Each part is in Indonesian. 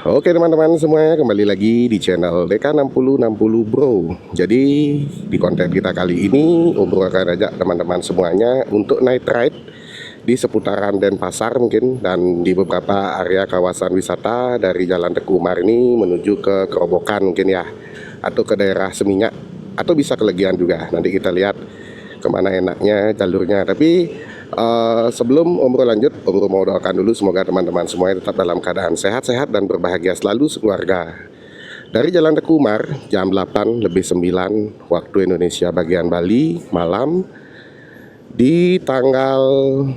Oke teman-teman semuanya, kembali lagi di channel DK6060 Bro. Jadi di konten kita kali ini Om Bro akan ajak teman-teman semuanya untuk night ride di seputaran Denpasar mungkin, dan di beberapa area kawasan wisata dari Jalan Teguh Umar ini menuju ke Kerobokan mungkin ya, atau ke daerah Seminyak, atau bisa ke Legian juga. Nanti kita lihat kemana enaknya jalurnya. Tapi sebelum Om Bro lanjut, Om Bro mau doakan dulu semoga teman-teman semuanya tetap dalam keadaan sehat-sehat dan berbahagia selalu sekeluarga. Dari Jalan Teguh Umar, jam 8:09 waktu Indonesia bagian Bali malam, di tanggal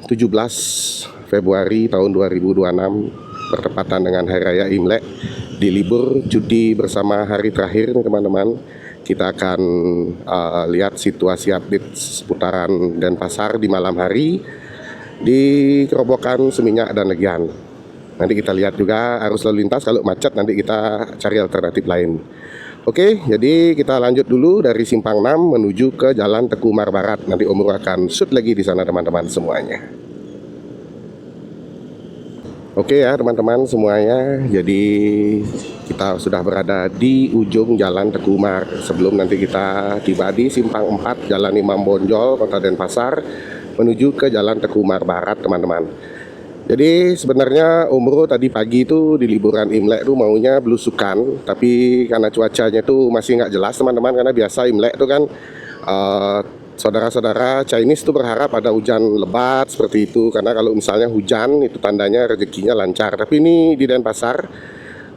17 Februari tahun 2026, bertepatan dengan Hari Raya Imlek, di libur cuti bersama hari terakhir nih teman-teman. Kita akan lihat situasi update seputaran Denpasar di malam hari di Kerobokan, Seminyak, dan Legian. Nanti kita lihat juga arus lalu lintas, kalau macet nanti kita cari alternatif lain. Oke, jadi kita lanjut dulu dari Simpang 6 menuju ke Jalan Teguh Umar Barat. Nanti Om Bro akan shoot lagi di sana teman-teman semuanya. Oke ya teman-teman semuanya, jadi kita sudah berada di ujung Jalan Teguh Umar. Sebelum nanti kita tiba di Simpang 4 Jalan Imam Bonjol, Kota Denpasar, menuju ke Jalan Teguh Umar Barat teman-teman. Jadi sebenarnya Om Bro tadi pagi itu di liburan Imlek tuh maunya belusukan, tapi karena cuacanya tuh masih nggak jelas teman-teman, karena biasa Imlek tuh kan saudara-saudara Chinese tuh berharap ada hujan lebat seperti itu, karena kalau misalnya hujan itu tandanya rezekinya lancar. Tapi ini di Denpasar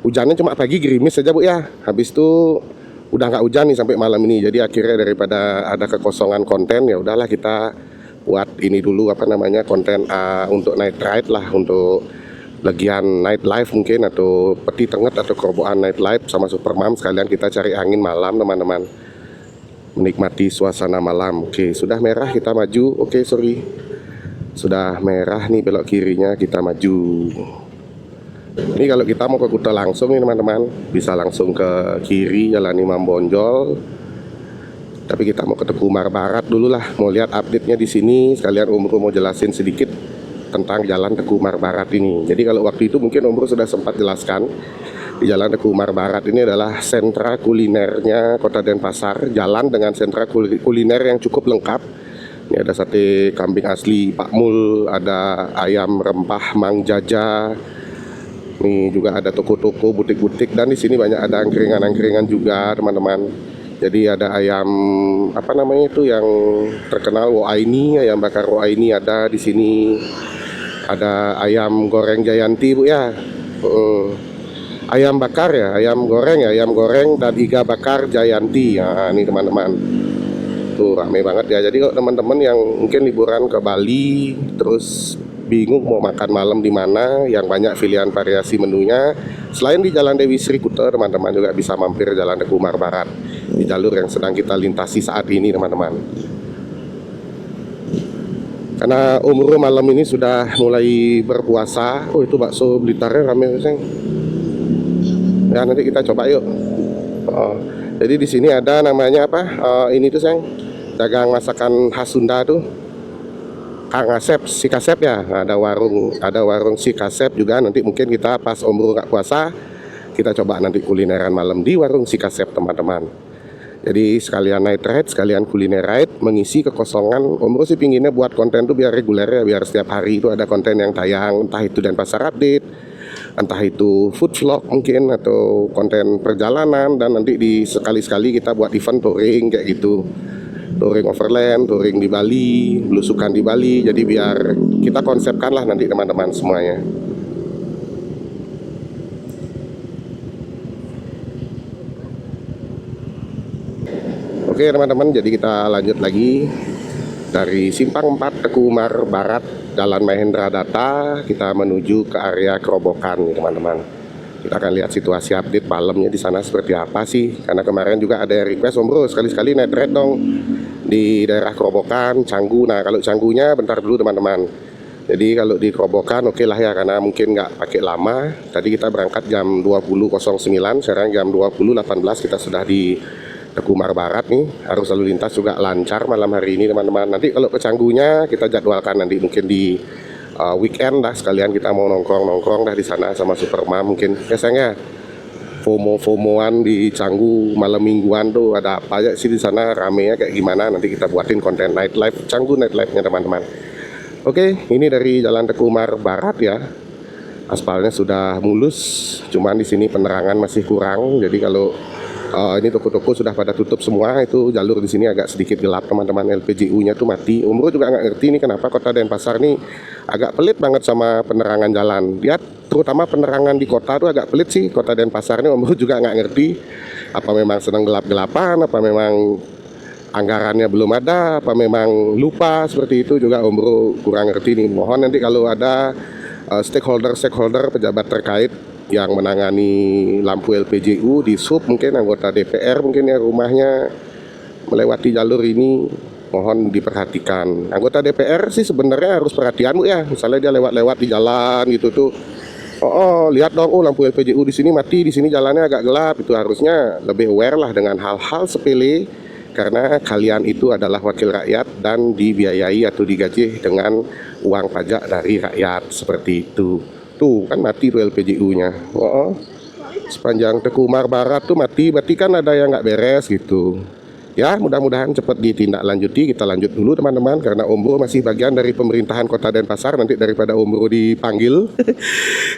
hujannya cuma pagi gerimis saja Bu ya, habis itu udah nggak hujan nih sampai malam ini. Jadi akhirnya daripada ada kekosongan konten, ya udahlah kita buat ini dulu, apa namanya, konten untuk night ride lah, untuk Legian night life mungkin, atau Peti Tenget atau Kerobokan night life sama Supermam, sekalian kita cari angin malam teman-teman, menikmati suasana malam. Oke, sudah merah kita maju. Oke, sorry, sudah merah nih, belok kirinya kita maju. Ini kalau kita mau ke Kuta langsung nih teman-teman, bisa langsung ke kiri Jalan Imam Bonjol. Tapi kita mau ke Teguh Umar Barat dulu lah, mau lihat update-nya di sini. Sekalian Om Bro mau jelasin sedikit tentang Jalan Teguh Umar Barat ini. Jadi kalau waktu itu mungkin Om Bro sudah sempat jelaskan, di Jalan Teguh Umar Barat ini adalah sentra kulinernya Kota Denpasar, jalan dengan sentra kuliner yang cukup lengkap. Ini ada sate kambing asli Pak Mul, ada ayam rempah Mang Jaja. Ini juga ada toko-toko, butik-butik, dan di sini banyak ada angkringan-angkringan juga teman-teman. Jadi ada ayam apa namanya itu yang terkenal Woaini, ayam bakar Woaini ada di sini. Ada ayam goreng Jayanti Bu ya. Ayam bakar ya, ayam goreng dan iga bakar Jayanti. Nah, ini teman-teman. Tuh rame banget ya. Jadi kalau teman-teman yang mungkin liburan ke Bali terus bingung mau makan malam di mana, yang banyak pilihan variasi menunya, selain di Jalan Dewi Sri Kuta, teman-teman juga bisa mampir Jalan Teguh Umar Barat di jalur yang sedang kita lintasi saat ini teman-teman. Karena Om Bro malam ini sudah mulai berpuasa. Oh, itu bakso Blitarnya rame sayang. Ya nanti kita coba yuk. Jadi di sini ada namanya apa? Ini tuh sayang, dagang masakan khas Sunda tuh, Kang Asep, si Kasep ya. Ada warung si Kasep juga. Nanti mungkin kita pas Om Bro nggak puasa, kita coba nanti kulineran malam di warung si Kasep teman-teman. Jadi sekalian night ride, sekalian kuliner ride, mengisi kekosongan. Om Bro sih pinginnya buat konten tuh biar reguler ya, biar setiap hari itu ada konten yang tayang, entah itu Denpasar update, entah itu food vlog mungkin, atau konten perjalanan, dan nanti di sekali-sekali kita buat event touring kayak gitu. Touring overland, touring di Bali, belusukan di Bali. Jadi biar kita konsepkan lah nanti teman-teman semuanya. Oke teman-teman, jadi kita lanjut lagi dari Simpang 4 Teguh Umar Barat, Jalan Mahendra Data, kita menuju ke area Kerobokan nih teman-teman. Kita akan lihat situasi update malamnya di sana seperti apa sih. Karena kemarin juga ada yang request, Om Bro sekali-sekali night ride dong di daerah Kerobokan, Canggu. Nah kalau Canggunya bentar dulu teman-teman. Jadi kalau di Kerobokan oke lah ya, karena mungkin nggak pakai lama. Tadi kita berangkat jam 20.09, sekarang jam 20.18 kita sudah di Teguh Umar Barat nih. Arus lalu lintas juga lancar malam hari ini teman-teman. Nanti kalau ke Canggunya kita jadwalkan nanti mungkin di weekend dah, sekalian kita mau nongkrong dah di sana sama Supermam. Mungkin biasanya FOMO-FOMOan di Canggu malam mingguan tuh ada apa aja sih di sana, ramenya kayak gimana, nanti kita buatin konten nightlife Canggu, nightlife-nya teman-teman. Oke, ini dari Jalan Teku Umar Barat ya. Aspalnya sudah mulus, cuman di sini penerangan masih kurang. Jadi kalau ini toko-toko sudah pada tutup semua, itu jalur di sini agak sedikit gelap teman-teman. LPGU-nya tuh mati. Om Bro juga nggak ngerti nih kenapa kota Denpasar nih agak pelit banget sama penerangan jalan. Lihat, terutama penerangan di kota tuh agak pelit sih. Kota Denpasar ini Om Bro juga nggak ngerti. Apa memang sedang gelap-gelapan? Apa memang anggarannya belum ada? Apa memang lupa? Seperti itu juga Om Bro kurang ngerti nih. Mohon nanti kalau ada stakeholder pejabat terkait yang menangani lampu LPGU di sub, mungkin anggota DPR mungkin ya rumahnya melewati jalur ini, mohon diperhatikan. Anggota DPR sih sebenarnya harus perhatian Bu ya, misalnya dia lewat-lewat di jalan gitu tuh, lihat dong, lampu LPGU di sini mati, di sini jalannya agak gelap. Itu harusnya lebih aware lah dengan hal-hal sepele, karena kalian itu adalah wakil rakyat dan dibiayai atau digaji dengan uang pajak dari rakyat, seperti itu. Tuh kan mati tuh LPGU-nya. Sepanjang Teku Umar Barat tuh mati, berarti kan ada yang nggak beres gitu. Ya, mudah-mudahan cepat ditindaklanjuti. Kita lanjut dulu teman-teman, karena Om Bro masih bagian dari pemerintahan Kota Denpasar. Nanti daripada Om Bro dipanggil,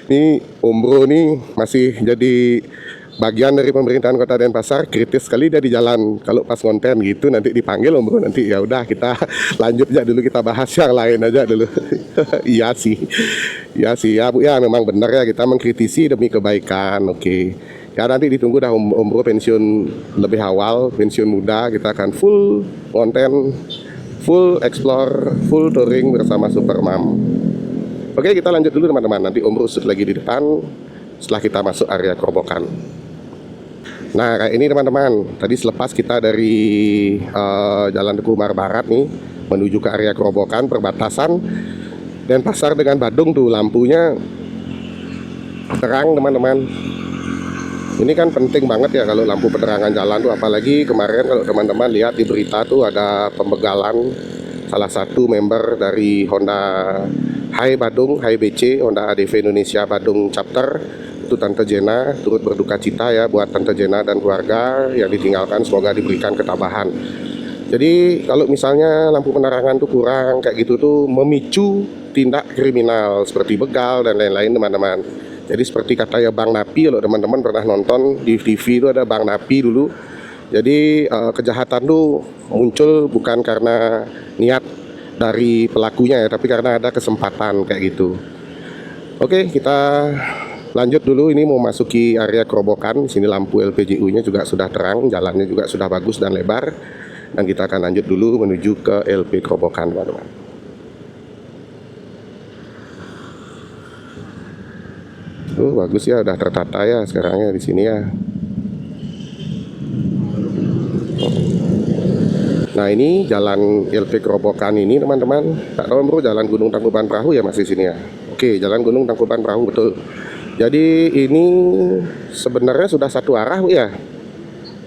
nih Om Bro nih masih jadi bagian dari pemerintahan Kota Denpasar, kritis sekali dia di jalan. Kalau pas konten gitu nanti dipanggil Om Bro, nanti ya udah kita lanjut aja dulu, kita bahas yang lain aja dulu. Iya sih ya Bu ya, memang benar ya, kita mengkritisi demi kebaikan. Oke. Ya nanti ditunggu dah Om Bro pensiun lebih awal, pensiun muda, kita akan full konten, full explore, full touring bersama Supermam. Oke, kita lanjut dulu teman-teman, nanti Om Bro shoot lagi di depan setelah kita masuk area Kerobokan. Nah kayak ini teman-teman, tadi selepas kita dari Jalan Teku Umar Barat nih menuju ke area Kerobokan, perbatasan Denpasar dengan Badung tuh lampunya terang teman-teman. Ini kan penting banget ya kalau lampu penerangan jalan tuh, apalagi kemarin kalau teman-teman lihat di berita tuh ada pembegalan salah satu member dari Honda Hai Badung, Hai BC, Honda ADV Indonesia Badung Chapter. Itu Tante Jena, turut berduka cita ya buat Tante Jena dan keluarga yang ditinggalkan, semoga diberikan ketabahan. Jadi kalau misalnya lampu penerangan tuh kurang kayak gitu tuh memicu tindak kriminal seperti begal dan lain-lain teman-teman. Jadi seperti katanya Bang Napi, kalau teman-teman pernah nonton di TV itu ada Bang Napi dulu. Jadi kejahatan tuh muncul bukan karena niat dari pelakunya ya, tapi karena ada kesempatan kayak gitu. Oke, kita lanjut dulu. Ini mau masuki area Kerobokan. Sini lampu LPGU-nya juga sudah terang, jalannya juga sudah bagus dan lebar. Dan kita akan lanjut dulu menuju ke LP Kerobokan, teman-teman. Bagus ya, udah tertata ya sekarangnya di sini ya. Nah ini jalan LP Kerobokan ini teman-teman. Tak tahu Bro, jalan Gunung Tangkuban Perahu ya masih sini ya. Oke, jalan Gunung Tangkuban Perahu betul. Jadi ini sebenarnya sudah satu arah Bu ya.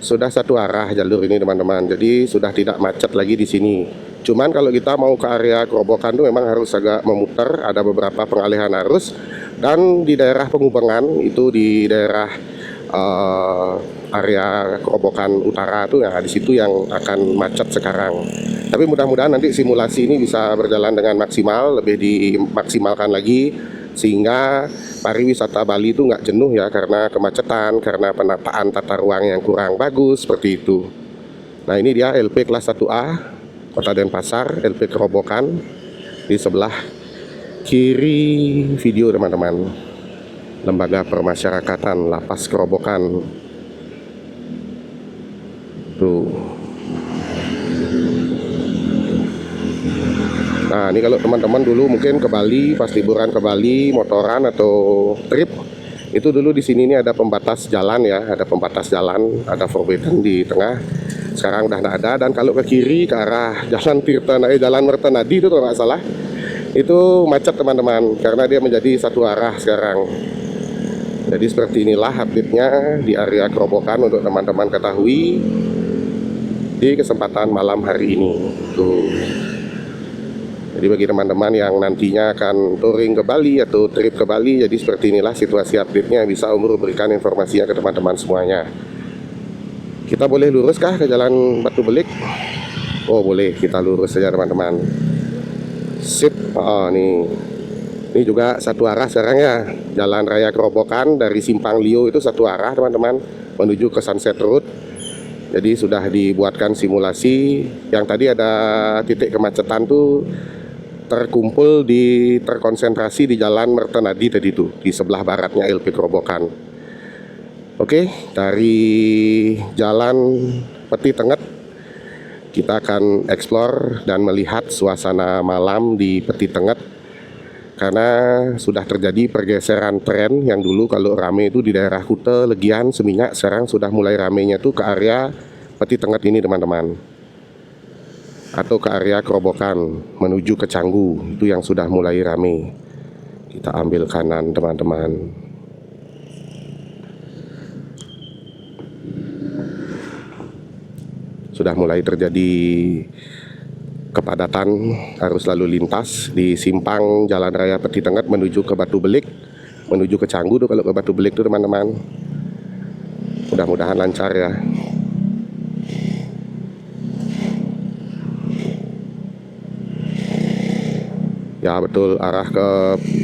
Sudah satu arah jalur ini teman-teman. Jadi sudah tidak macet lagi di sini. Cuman kalau kita mau ke area Kerobokan itu memang harus agak memutar, ada beberapa pengalihan arus. Dan di daerah Pengubengan itu di daerah area Kerobokan Utara tuh ya, di situ yang akan macet sekarang. Tapi mudah-mudahan nanti simulasi ini bisa berjalan dengan maksimal, lebih dimaksimalkan lagi sehingga pariwisata Bali itu nggak jenuh ya karena kemacetan, karena penataan tata ruang yang kurang bagus seperti itu. Nah ini dia LP kelas 1A Kota Denpasar, LP Kerobokan. Di sebelah kiri video teman-teman, Lembaga Permasyarakatan Lapas Kerobokan. Tuh. Nah ini kalau teman-teman dulu mungkin ke Bali, pas liburan ke Bali, motoran atau trip, itu dulu di sini ini ada pembatas jalan ya, ada pembatas jalan, ada forbidden di tengah. Sekarang udah tidak ada. Dan kalau ke kiri ke arah Jalan Jalan Mertenadi itu kalau nggak salah, itu macet teman-teman karena dia menjadi satu arah sekarang. Jadi seperti inilah update-nya di area Kerobokan untuk teman-teman ketahui di kesempatan malam hari ini. Tuh. Jadi bagi teman-teman yang nantinya akan touring ke Bali atau trip ke Bali, jadi seperti inilah situasi update-nya, bisa Om Bro berikan informasinya ke teman-teman semuanya. Kita boleh lurus kah ke jalan Batu Belik? Oh boleh, kita lurus saja teman-teman. Sip. Oh nih, ini juga satu arah sekarang ya. Jalan Raya Kerobokan dari Simpang Lio itu satu arah teman-teman, menuju ke Sunset Road. Jadi sudah dibuatkan simulasi. Yang tadi ada titik kemacetan tuh terkonsentrasi di Jalan Mertenadi tadi tuh, di sebelah baratnya LP Kerobokan. Oke, dari Jalan Peti Tenget kita akan explore dan melihat suasana malam di Peti Tenget, karena sudah terjadi pergeseran tren. Yang dulu kalau rame itu di daerah Kute, Legian, Seminyak, sekarang sudah mulai ramenya tuh ke area Peti Tenget ini teman-teman, atau ke area Kerobokan menuju ke Canggu, itu yang sudah mulai rame. Kita ambil kanan teman-teman. Sudah mulai terjadi kepadatan arus lalu lintas di simpang Jalan Raya Peti Tenget menuju ke Batu Belik, menuju ke Canggu tuh. Kalau ke Batu Belik tuh teman-teman, mudah-mudahan lancar ya. Ya betul, arah ke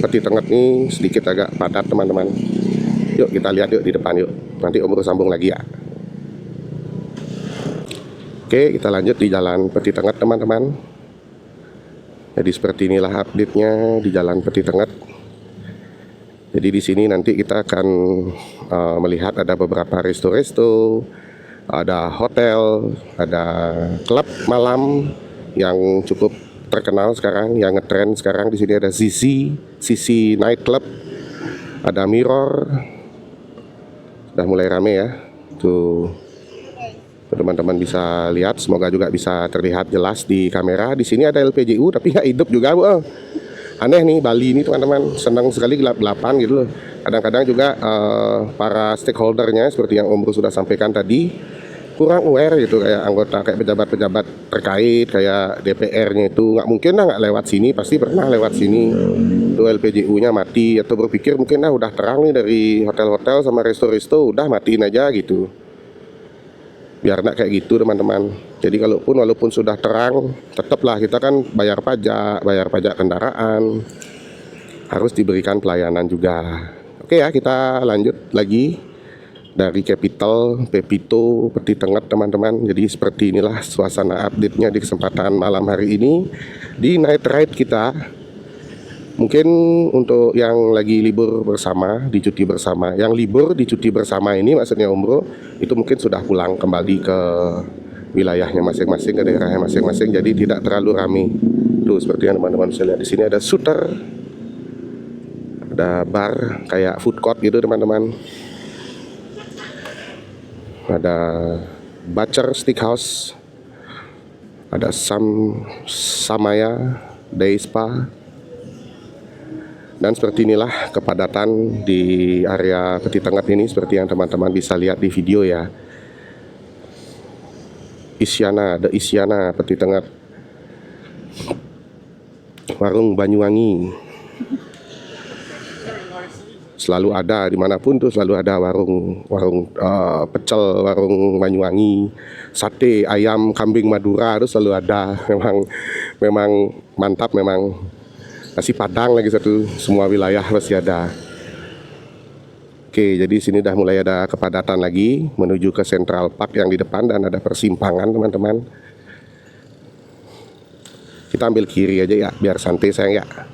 Peti Tenget nih sedikit agak padat teman-teman. Yuk kita lihat yuk di depan yuk, nanti Om Bro sambung lagi ya. Oke, kita lanjut di Jalan Peti Tenget teman-teman. Jadi seperti inilah update-nya di Jalan Peti Tenget. Jadi di sini nanti kita akan melihat ada beberapa resto-resto, ada hotel, ada klub malam yang cukup terkenal sekarang, yang ngetrend sekarang. Di sini ada Sisi Night Club, ada Mirror, sudah mulai rame ya. Tuh teman-teman bisa lihat, semoga juga bisa terlihat jelas di kamera. Di sini ada LPJU tapi nggak hidup juga Bu. Aneh nih Bali ini teman-teman, senang sekali gelap-gelapan gitu loh. Kadang-kadang juga para stakeholdernya seperti yang Om Bro sudah sampaikan tadi kurang aware gitu, kayak anggota, kayak pejabat-pejabat terkait, kayak DPR-nya itu nggak mungkin lah nggak lewat sini, pasti pernah lewat sini. Itu LPJU-nya mati, atau berpikir mungkin udah terang nih dari hotel-hotel sama resto-resto, udah matiin aja gitu. Biar enggak kayak gitu teman-teman. Jadi walaupun sudah terang, tetaplah kita kan bayar pajak kendaraan, harus diberikan pelayanan juga. Oke ya, kita lanjut lagi dari Capital Pepito Peti Tenget teman-teman. Jadi seperti inilah suasana update-nya di kesempatan malam hari ini di night ride kita. Mungkin untuk yang lagi libur bersama, di cuti bersama, yang libur di cuti bersama ini maksudnya Om Bro, itu mungkin sudah pulang kembali ke wilayahnya masing-masing, ke daerahnya masing-masing, jadi tidak terlalu ramai. Tuh seperti yang teman-teman bisa lihat di sini ada shooter, ada bar kayak food court gitu teman-teman, ada Butcher Steakhouse, ada Samaya Day Spa. Dan seperti inilah kepadatan di area Peti Tenget ini, seperti yang teman-teman bisa lihat di video ya. The Isyana Peti Tenget, warung Banyuwangi, selalu ada dimanapun tuh, selalu ada warung pecel, warung Banyuwangi, sate ayam kambing Madura itu selalu ada. Memang mantap memang. Nasi Padang lagi satu, semua wilayah pasti ada. Oke, jadi sini udah mulai ada kepadatan lagi menuju ke Central Park yang di depan, dan ada persimpangan teman-teman. Kita ambil kiri aja ya, biar santai sayang ya.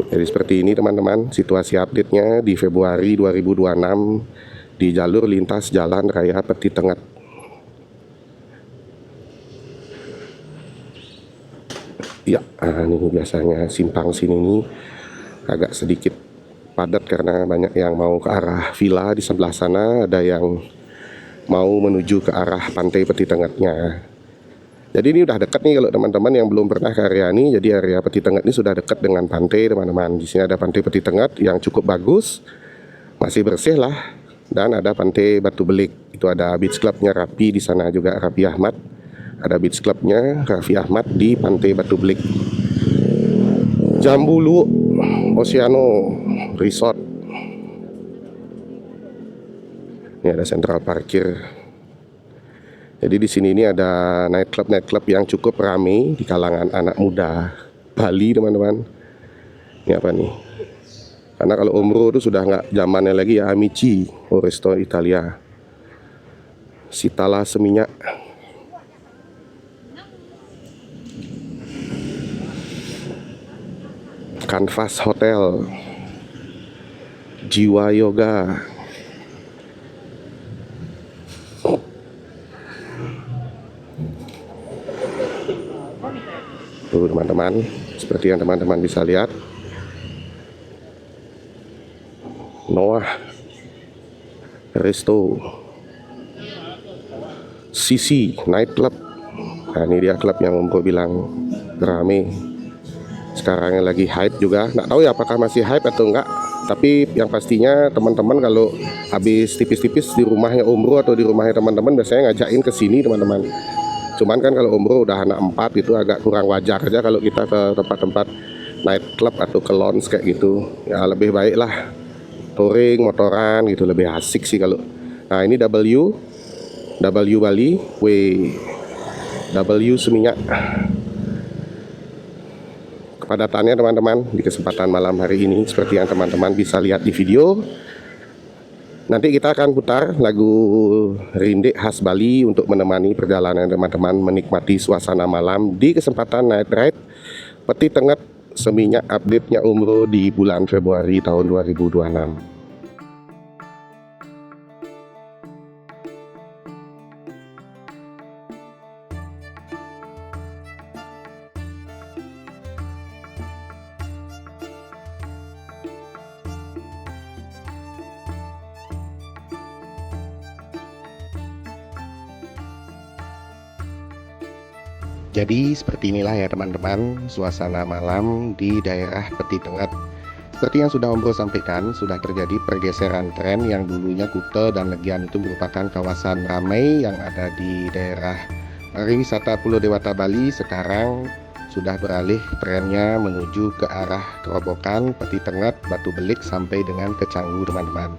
Jadi seperti ini teman-teman situasi update-nya di Februari 2026 di jalur lintas Jalan Raya Peti Tenget. Ya, ini biasanya simpang sini nih agak sedikit padat karena banyak yang mau ke arah villa. Di sebelah sana ada yang mau menuju ke arah pantai Peti Tengetnya. Jadi ini udah dekat nih kalau teman-teman yang belum pernah ke area ini. Jadi area Peti Tenget ini sudah dekat dengan pantai teman-teman. Di sini ada pantai Peti Tenget yang cukup bagus, masih bersih lah. Dan ada pantai Batu Belik, itu ada beach clubnya Rapi di sana juga, Rapi Ahmad. Ada beach clubnya Raffi Ahmad di Pantai Batu Belik. Jambulu Oceano Resort. Ini ada sentral parkir. Jadi di sini ini ada night club yang cukup ramai di kalangan anak muda Bali, teman-teman. Ini apa nih? Karena kalau umroh itu sudah nggak zamannya lagi ya. Amici, Resto Italia, Sitala Seminyak. Canvas Hotel, Jiwa Yoga. Tuh teman-teman, seperti yang teman-teman bisa lihat, Noah Resto, Sisi Night Club. Nah ini dia klub yang Om Bro bilang rame. Sekarang lagi hype juga. Nggak tahu ya apakah masih hype atau enggak. Tapi yang pastinya teman-teman kalau habis tipis-tipis di rumahnya Om Bro atau di rumahnya teman-teman biasanya ngajakin ke sini teman-teman. Cuman kan kalau Om Bro udah anak 4 itu agak kurang wajar aja kalau kita ke tempat-tempat night club atau ke lounge kayak gitu. Ya lebih baik lah touring, motoran gitu, lebih asik sih kalau. Nah ini W Bali, W Seminyak. Kepadatannya teman-teman di kesempatan malam hari ini seperti yang teman-teman bisa lihat di video. Nanti kita akan putar lagu Rindik khas Bali untuk menemani perjalanan teman-teman menikmati suasana malam di kesempatan Night Ride Peti Tengah Seminyak, update-nya umroh di bulan Februari tahun 2026. Jadi seperti inilah ya teman-teman suasana malam di daerah Peti Tengah. Seperti yang sudah Om Bro sampaikan, sudah terjadi pergeseran tren. Yang dulunya Kuta dan Legian itu merupakan kawasan ramai yang ada di daerah pariwisata Pulau Dewata Bali. Sekarang sudah beralih trennya menuju ke arah Kerobokan, Peti Tengah, Batu Belik sampai dengan ke Canggu teman-teman.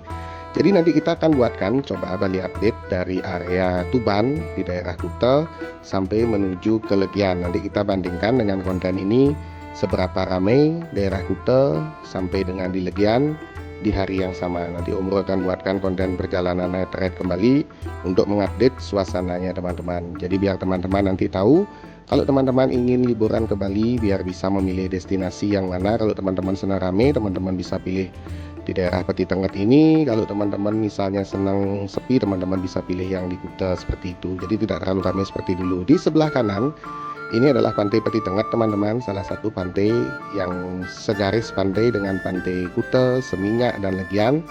Jadi nanti kita akan buatkan coba Bali update dari area Tuban di daerah Kuta sampai menuju ke Legian. Nanti kita bandingkan dengan konten ini seberapa ramai daerah Kuta sampai dengan di Legian di hari yang sama. Nanti Om Bro akan buatkan konten perjalanan night ride kembali untuk mengupdate suasananya teman-teman. Jadi biar teman-teman nanti tahu kalau teman-teman ingin liburan ke Bali biar bisa memilih destinasi yang mana. Kalau teman-teman senang rame, teman-teman bisa pilih di daerah Peti Tengah ini. Kalau teman-teman misalnya senang sepi, teman-teman bisa pilih yang di Kuta seperti itu. Jadi tidak terlalu ramai seperti dulu. Di sebelah kanan ini adalah Pantai Peti Tengah teman-teman, salah satu pantai yang segaris pantai dengan Pantai Kuta, Seminyak dan Legian.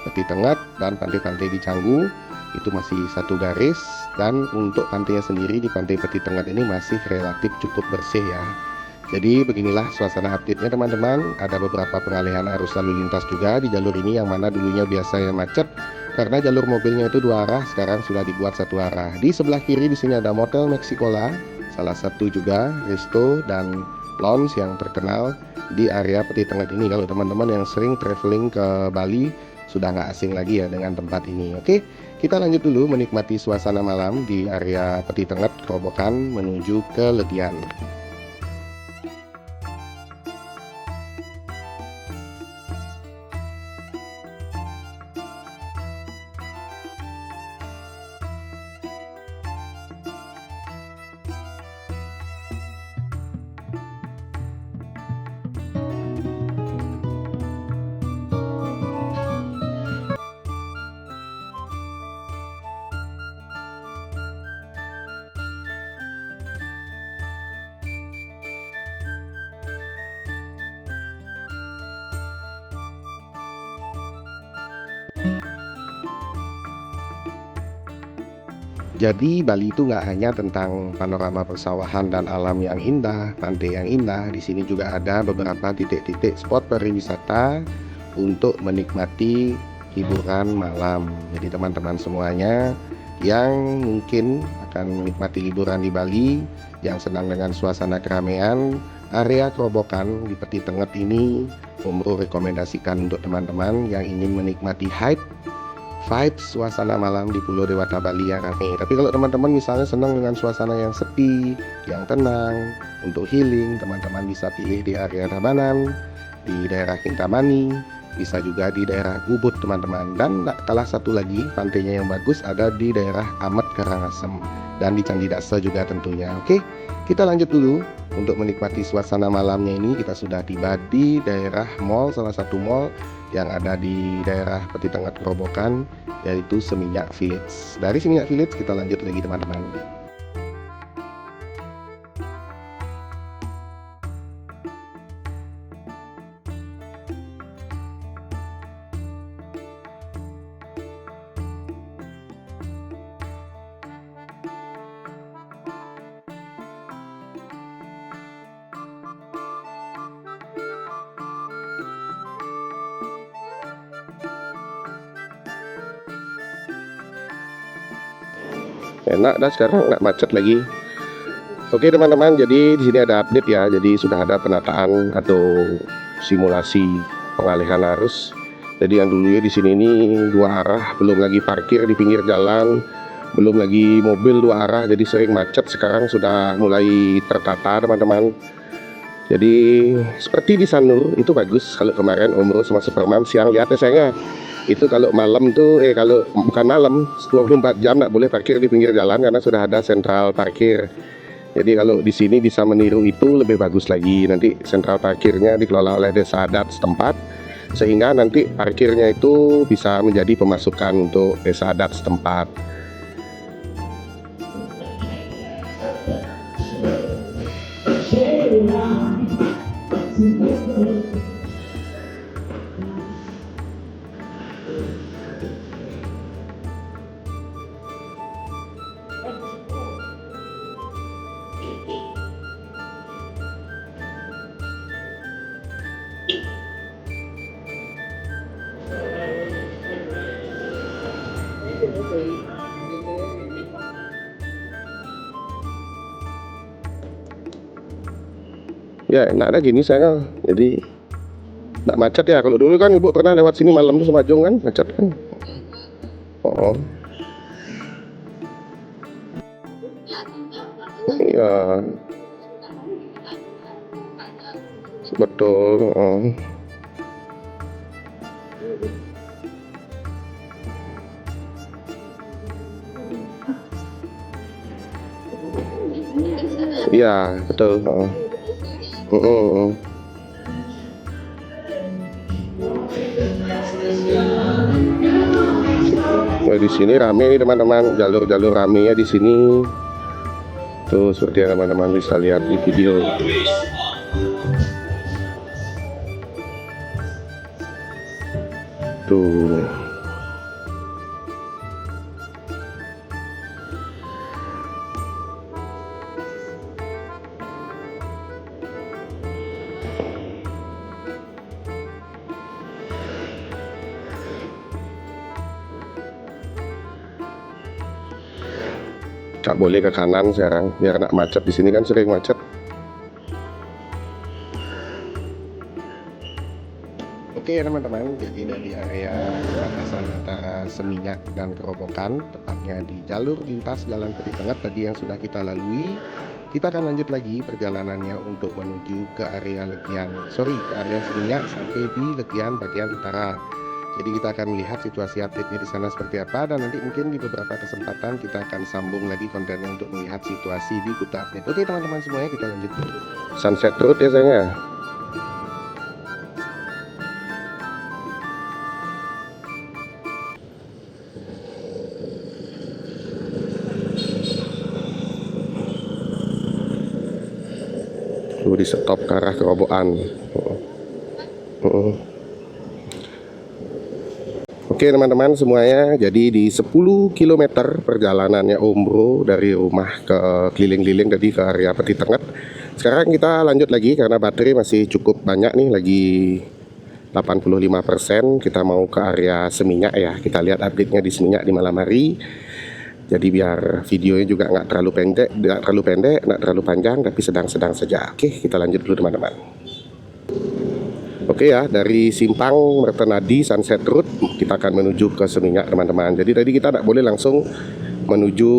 Peti Tengah dan pantai-pantai di Canggu itu masih satu garis, dan untuk pantainya sendiri di Pantai Peti Tengah ini masih relatif cukup bersih ya. Jadi beginilah suasana update-nya teman-teman. Ada beberapa pengalihan arus lalu lintas juga di jalur ini yang mana dulunya biasanya macet karena jalur mobilnya itu 2 arah, sekarang sudah dibuat 1 arah. Di sebelah kiri di sini ada Motel Mexicola, salah satu juga resto dan lounge yang terkenal di area Peti Tengah ini. Kalau teman-teman yang sering traveling ke Bali sudah nggak asing lagi ya dengan tempat ini. Oke, kita lanjut dulu menikmati suasana malam di area Peti Tengah Kerobokan menuju ke Legian. Jadi Bali itu nggak hanya tentang panorama persawahan dan alam yang indah, pantai yang indah. Di sini juga ada beberapa titik-titik spot pariwisata untuk menikmati hiburan malam. Jadi teman-teman semuanya yang mungkin akan menikmati liburan di Bali, yang senang dengan suasana keramaian. Area Kerobokan di Peti Tengah ini Om Bro rekomendasikan untuk teman-teman yang ingin menikmati vibes suasana malam di Pulau Dewata Bali yang ramai. Tapi kalau teman-teman misalnya senang dengan suasana yang sepi, yang tenang, untuk healing, teman-teman bisa pilih di area Tabanan, di daerah Kintamani, bisa juga di daerah Ubud teman-teman. Dan tak kalah satu lagi pantainya yang bagus ada di daerah Amet Karangasem dan di Candi Daksa juga tentunya. Oke, kita lanjut dulu. Untuk menikmati suasana malamnya ini kita sudah tiba di daerah mall, salah satu mall yang ada di daerah Peti Tengah Kerobokan, yaitu Seminyak Village. Dari Seminyak Village kita lanjut lagi teman-teman. Enak dah sekarang, nggak macet lagi. Oke teman-teman, jadi di sini ada update ya. Jadi sudah ada penataan atau simulasi pengalihan arus. Jadi yang dulunya di sini ini dua arah, belum lagi parkir di pinggir jalan, belum lagi mobil dua arah, jadi sering macet. Sekarang sudah mulai tertata teman-teman. Jadi seperti di Sanur itu bagus. Kalau kemarin Om Bro sama Superman siang lihatnya sayangnya itu kalau malam tuh kalau bukan malam 24 jam nggak boleh parkir di pinggir jalan karena sudah ada sentral parkir. Jadi kalau di sini bisa meniru itu lebih bagus lagi. Nanti sentral parkirnya dikelola oleh desa adat setempat sehingga nanti parkirnya itu bisa menjadi pemasukan untuk desa adat setempat. Ya enak ada gini saya, jadi nggak macet ya. Kalau dulu kan ibu pernah lewat sini malam tuh sama Jong kan macet kan. Oh iya betul. Iya betul. Nah, di sini rame nih teman-teman, jalur-jalur rame ya di sini. Tuh seperti yang teman-teman bisa lihat di video. Tuh. Nggak boleh ke kanan sekarang biar nggak macet. Di sini kan sering macet. Oke teman-teman, jadi dari area perbatasan antara Seminyak dan Kerobokan, tepatnya di jalur lintas Jalan Peti Tengah tadi yang sudah kita lalui, kita akan lanjut lagi perjalanannya untuk menuju ke area Seminyak sampai di Legian bagian utara. Jadi kita akan melihat situasi update-nya di sana seperti apa, dan nanti mungkin di beberapa kesempatan kita akan sambung lagi kontennya untuk melihat situasi di Kuta Update. Oke teman-teman semuanya, kita lanjut dulu. Sunset Road ya sayangnya. Di stop ke arah Kerobokan. Oke teman-teman semuanya, jadi di 10 km perjalanannya Om Bro dari rumah ke keliling-keliling tadi ke area Peti Tengah. Sekarang kita lanjut lagi karena baterai masih cukup banyak nih, lagi 85%. Kita mau ke area Seminyak ya, kita lihat update-nya di Seminyak di malam hari. Jadi biar videonya juga nggak terlalu pendek, nggak terlalu panjang, tapi sedang-sedang saja. Oke, kita lanjut dulu teman-teman. Oke ya, dari simpang Mertenadi Sunset Road kita akan menuju ke Seminyak teman-teman. Jadi tadi kita tidak boleh langsung menuju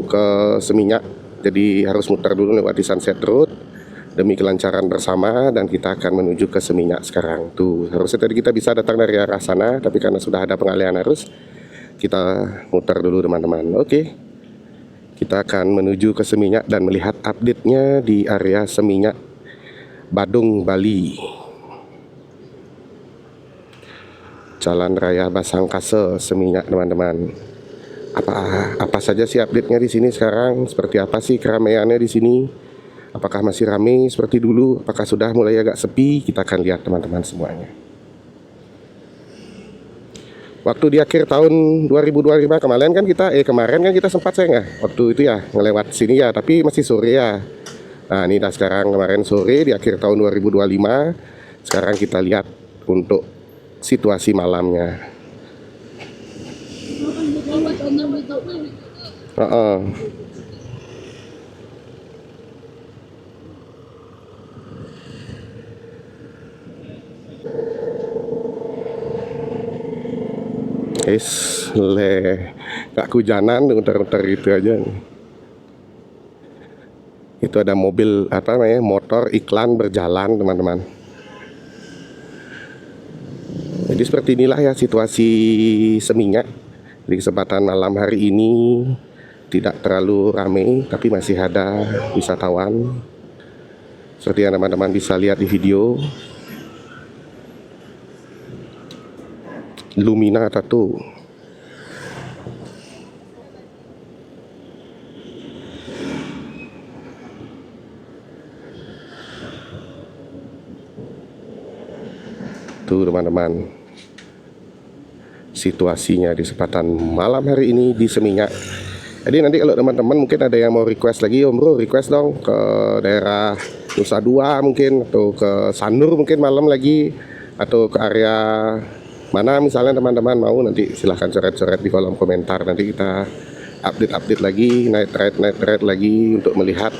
ke Seminyak, jadi harus muter dulu lewati Sunset Road demi kelancaran bersama, dan kita akan menuju ke Seminyak sekarang. Tuh, harusnya tadi kita bisa datang dari arah sana, tapi karena sudah ada pengalihan arus, kita muter dulu teman-teman. Oke, kita akan menuju ke Seminyak dan melihat update-nya di area Seminyak Badung, Bali. Jalan Raya Basangkase, Seminyak teman-teman. Apa saja sih update-nya di sini sekarang? Seperti apa sih keramaiannya di sini? Apakah masih ramai seperti dulu? Apakah sudah mulai agak sepi? Kita akan lihat teman-teman semuanya. Waktu di akhir tahun 2025 kemarin kan kita sempat waktu itu ya ngelewat sini ya, tapi masih sore ya. Nah, ini dah sekarang kemarin sore di akhir tahun 2025. Sekarang kita lihat untuk situasi malamnya. Gak kehujanan, muter-muter gitu aja. Itu ada mobil motor iklan berjalan teman-teman. Jadi seperti inilah ya situasi Seminyak di kesempatan malam hari ini. Tidak terlalu ramai, tapi masih ada wisatawan seperti yang teman-teman bisa lihat di video. Lumina Tattoo. Tuh teman-teman, situasinya di kesempatan malam hari ini di Seminyak. Jadi nanti kalau teman-teman mungkin ada yang mau request lagi, Om Bro request dong ke daerah Nusa Dua mungkin, atau ke Sanur mungkin malam lagi, atau ke area mana misalnya teman-teman mau, nanti silahkan coret-coret di kolom komentar. Nanti kita update lagi, night ride lagi untuk melihat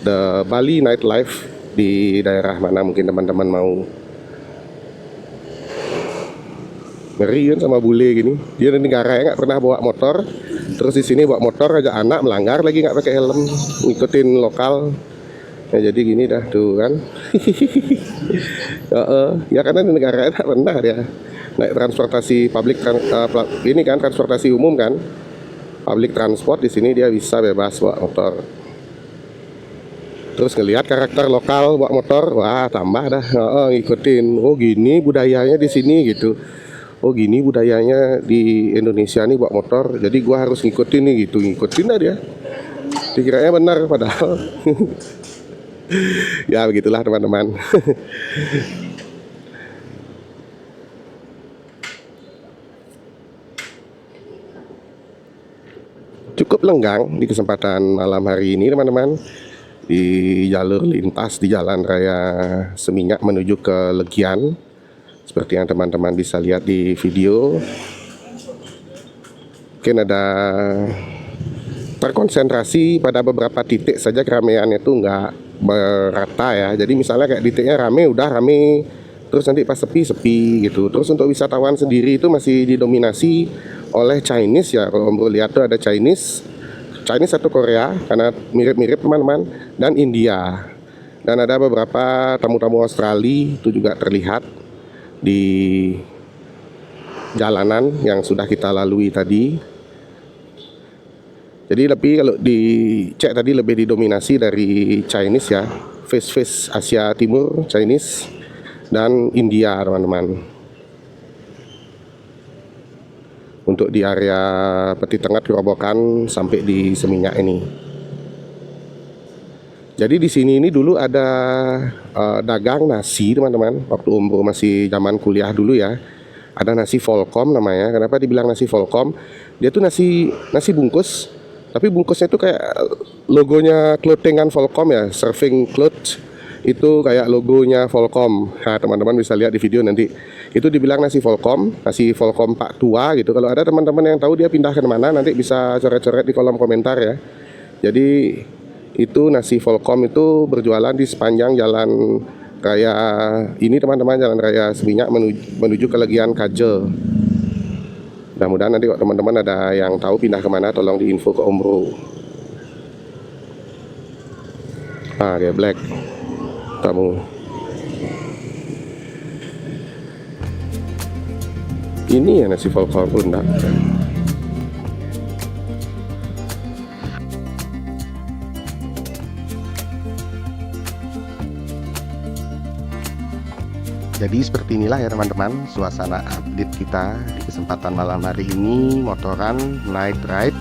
the Bali nightlife di daerah mana mungkin teman-teman mau. Ngeri kan sama bule gini, dia dari negara ya nggak pernah bawa motor, terus di sini bawa motor aja anak melanggar lagi nggak pakai helm, ngikutin lokal. Ya jadi gini dah tuh kan. Ya karena di negara nggak pernah dia naik transportasi publik ini kan, transportasi umum kan, public transport. Di sini dia bisa bebas bawa motor. Terus ngelihat karakter lokal bawa motor, wah tambah dah ngikutin. Oh gini budayanya di sini gitu. Oh gini budayanya di Indonesia nih bawa motor, jadi gua harus ngikutin nih gitu, ngikutin dah dia. Dikiranya benar padahal. Ya begitulah teman-teman. Cukup lenggang di kesempatan malam hari ini teman-teman, di jalur lintas di Jalan Raya Seminyak menuju ke Legian, seperti yang teman-teman bisa lihat di video. Mungkin ada terkonsentrasi pada beberapa titik saja, keramaiannya itu nggak merata ya. Jadi misalnya kayak titiknya rame, udah rame, terus nanti pas sepi gitu. Terus untuk wisatawan sendiri itu masih didominasi oleh Chinese ya. Kalau Om Bro lihat tuh ada Chinese atau Korea, karena mirip-mirip teman-teman, dan India. Dan ada beberapa tamu-tamu Australia itu juga terlihat di jalanan yang sudah kita lalui tadi. Jadi lebih, kalau dicek tadi lebih didominasi dari Chinese ya, face Asia Timur Chinese dan India teman-teman. Untuk di area Peti Tengah Gerobokan sampai di Seminyak ini. Jadi di sini ini dulu ada dagang nasi teman-teman. Waktu Om Bro masih zaman kuliah dulu ya, ada nasi Volcom namanya. Kenapa dibilang nasi Volcom? Dia tuh nasi bungkus, tapi bungkusnya tuh kayak logonya clothingan Volcom ya, serving clothes. itu kayak logonya Volcom. Nah, teman-teman bisa lihat di video nanti. Itu dibilang nasi Volcom Pak Tua gitu. Kalau ada teman-teman yang tahu dia pindah ke mana, nanti bisa coret-coret di kolom komentar ya. Jadi itu nasi Volcom itu berjualan di sepanjang jalan raya ini teman-teman, jalan raya Seminyak menuju ke Legian Kaje. Mudah-mudahan nanti kalau teman-teman ada yang tahu pindah kemana, tolong diinfo ke Om Bro. Ah, dia black kamu. Ini ya nasi Volcom enggak. Jadi seperti inilah ya teman-teman suasana update kita di kesempatan malam hari ini, motoran night ride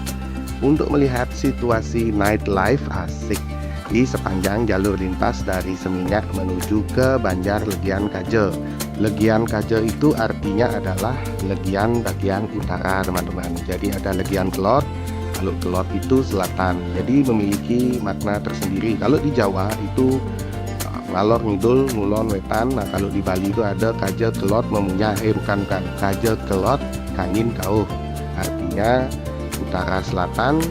untuk melihat situasi night life asik di sepanjang jalur lintas dari Seminyak menuju ke Banjar Legian Kaje. Legian Kaje itu artinya adalah Legian bagian utara teman-teman. Jadi ada Legian Kelot, kalau Kelot itu selatan. Jadi memiliki makna tersendiri. Kalau di Jawa itu ngalor ngidul ngulon wetan. Nah kalau di Bali itu ada Kaje Kelot memunyah, bukan Kaje Kelot kangin kauh, artinya utara selatan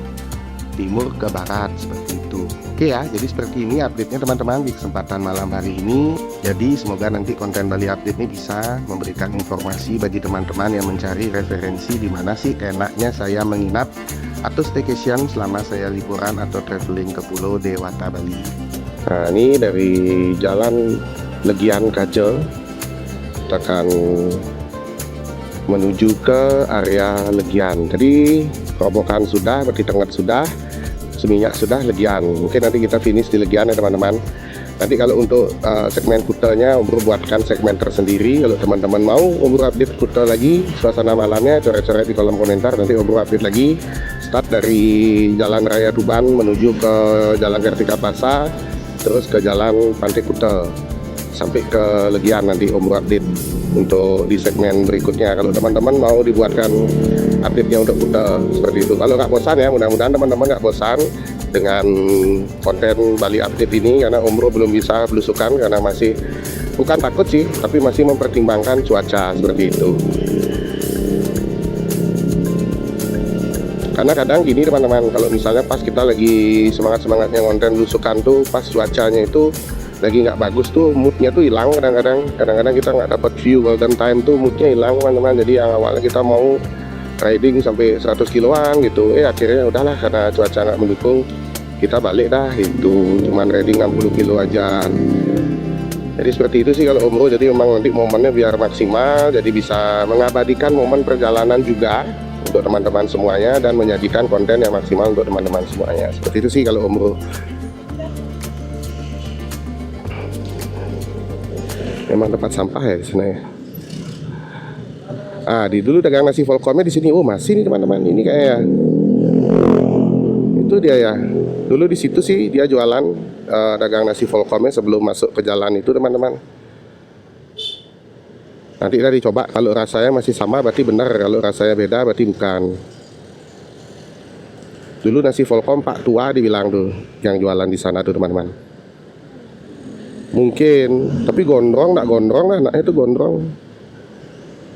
timur ke barat, seperti itu. Oke ya, jadi seperti ini update-nya teman-teman di kesempatan malam hari ini. Jadi semoga nanti konten Bali Update ini bisa memberikan informasi bagi teman-teman yang mencari referensi di mana sih enaknya saya menginap atau staycation selama saya liburan atau traveling ke Pulau Dewata Bali. Nah ini dari jalan Legian Kaje kita akan menuju ke area Legian. Jadi Robokan sudah, Beti Tengah sudah, Seminyak sudah, Legian. Mungkin nanti kita finish di Legian ya teman-teman. Nanti kalau untuk segmen Kutanya Om Bro buatkan segmen tersendiri. Kalau teman-teman mau Om Bro update Kuta lagi, suasana malamnya coret-coret di kolom komentar, nanti Om Bro update lagi. Start dari Jalan Raya Tuban menuju ke Jalan Kartika Plaza, terus ke Jalan Pantai Kuta sampai ke Legian, nanti Om Bro update untuk di segmen berikutnya. Kalau teman-teman mau dibuatkan update-nya untuk Kuta seperti itu. Kalau nggak bosan ya, mudah-mudahan teman-teman nggak bosan dengan konten Bali Update ini, karena Om Bro belum bisa belusukan karena masih, bukan takut sih, tapi masih mempertimbangkan cuaca seperti itu. Karena kadang gini teman-teman, kalau misalnya pas kita lagi semangat-semangatnya konten belusukan tuh, pas cuacanya itu lagi nggak bagus tuh, moodnya tuh hilang. Kadang-kadang kita nggak dapat view golden time tuh, moodnya hilang teman-teman. Jadi yang awalnya kita mau riding sampai 100 kiloan gitu, akhirnya udahlah karena cuaca nggak mendukung, kita balik dah, itu cuman riding 60 kilo aja. Jadi seperti itu sih kalau Om Bro. Jadi memang nanti momennya biar maksimal, jadi bisa mengabadikan momen perjalanan juga untuk teman-teman semuanya dan menyajikan konten yang maksimal untuk teman-teman semuanya. Seperti itu sih kalau Om Bro. Memang tempat sampah ya di sana ya. Di dulu dagang nasi Volcomnya di sini. Oh masih nih teman-teman, ini kayak itu dia ya. Dulu di situ sih dia jualan dagang nasi Volcomnya sebelum masuk ke jalan itu teman-teman. Nanti kita dicoba, kalau rasanya masih sama berarti benar, kalau rasanya beda berarti bukan. Dulu nasi Volcom Pak Tua dibilang tuh yang jualan di sana tuh teman-teman. Mungkin, tapi gondrong nggak gondrong lah, anaknya itu gondrong.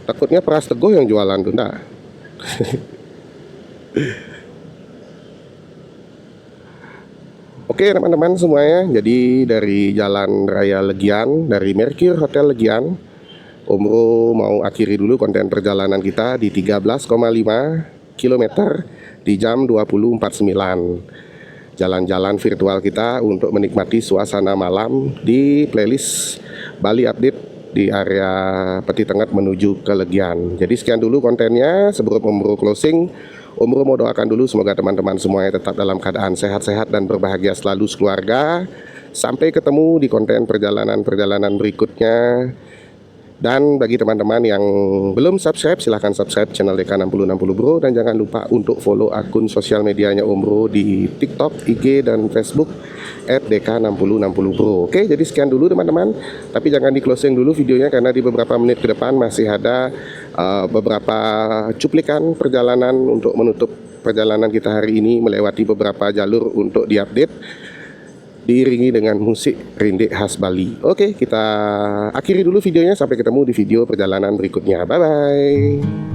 Takutnya Pras Teguh yang jualan tuh, enggak. Oke teman-teman semuanya, jadi dari Jalan Raya Legian, dari Mercure Hotel Legian, Om Bro mau akhiri dulu konten perjalanan kita di 13,5 km di jam 20.49. Jalan-jalan virtual kita untuk menikmati suasana malam di playlist Bali Update di area Peti Tengah menuju ke Legian. Jadi sekian dulu kontennya. Sebelum Om Bro closing, Om Bro mau doakan dulu semoga teman-teman semuanya tetap dalam keadaan sehat-sehat dan berbahagia selalu sekeluarga. Sampai ketemu di konten perjalanan-perjalanan berikutnya. Dan bagi teman-teman yang belum subscribe, silahkan subscribe channel DK6060 Bro. Dan jangan lupa untuk follow akun sosial medianya Om Bro di TikTok, IG, dan Facebook @DK6060 Bro. Oke, jadi sekian dulu teman-teman. Tapi jangan di closing dulu videonya, karena di beberapa menit ke depan masih ada beberapa cuplikan perjalanan untuk menutup perjalanan kita hari ini melewati beberapa jalur untuk diupdate. diiringi dengan musik rindik khas Bali. Oke, kita akhiri dulu videonya, sampai ketemu di video perjalanan berikutnya. Bye bye.